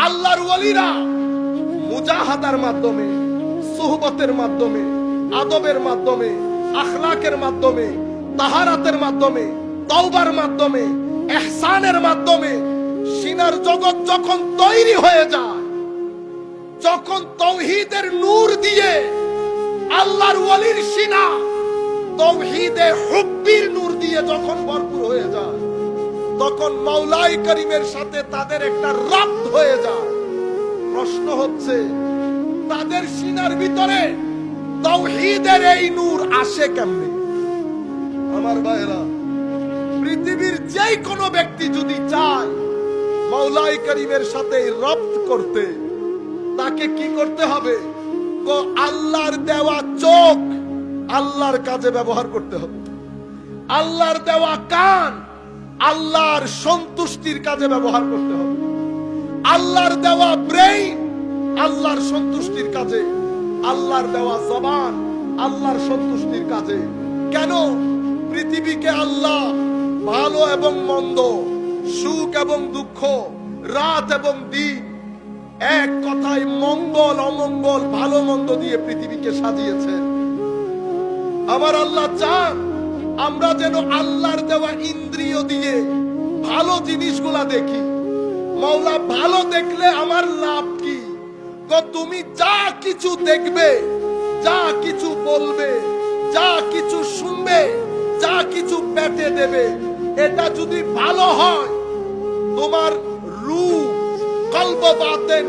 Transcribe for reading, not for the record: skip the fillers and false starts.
আল্লাহর ওয়ালিরা মুজাহাদার মাধ্যমে, সুহবতের মাধ্যমে, আদবের মাধ্যমে, আখলাকের মাধ্যমে, তাহারাতের মাধ্যমে, তওবার মাধ্যমে, ইহসানের মাধ্যমে সিনার জগৎ যখন তৈরি হয়ে যায়, যখন তাওহীদের নূর দিয়ে আল্লাহর ওয়ালির সিনা তাওহীদে হুব্বির নূর দিয়ে যখন ভরপুর হয়ে যায়, তখন মাওলাই করিমের সাথে তাদের একটা রাবত হয়ে যায়। প্রশ্ন হচ্ছে, তাদের সিনার ভিতরে তাওহীদের এই নূর আসে কেমনে? আমার ভাইরা, পৃথিবীর যে কোনো ব্যক্তি যদি চায় মাওলাই করিমের সাথে রাবত করতে, তাকে কি করতে হবে? আল্লাহর দেওয়া চোখ আল্লাহর কাজে ব্যবহার করতে হবে, আল্লাহর দেওয়া কান আল্লাহর সন্তুষ্টির কাজে ব্যবহার করতে হবে, আল্লাহর দেওয়া ব্রেইন আল্লাহর সন্তুষ্টির কাজে, আল্লাহর দেওয়া জবান আল্লাহর সন্তুষ্টির কাজে। কেন? পৃথিবীকে আল্লাহ ভালো এবং মন্দ, সুখ এবং দুঃখ, রাত এবং দিন, এক কথায় মঙ্গল অমঙ্গল, ভালো মন্দ দিয়ে পৃথিবীকে সাজিয়েছে। আমার আল্লাহ চান আমরা যেন আল্লাহর দেওয়া ইন্দ্রিয় দিয়ে ভালো জিনিসগুলা দেখি। মাওলা ভালো দেখলে আমার লাভ কি? তুমি যা কিছু দেখবে, যা কিছু বলবে, যা কিছু শুনবে, যা কিছু পেটে দেবে, এটা যদি ভালো হয়, তোমার রূহ, কলব, বাতেন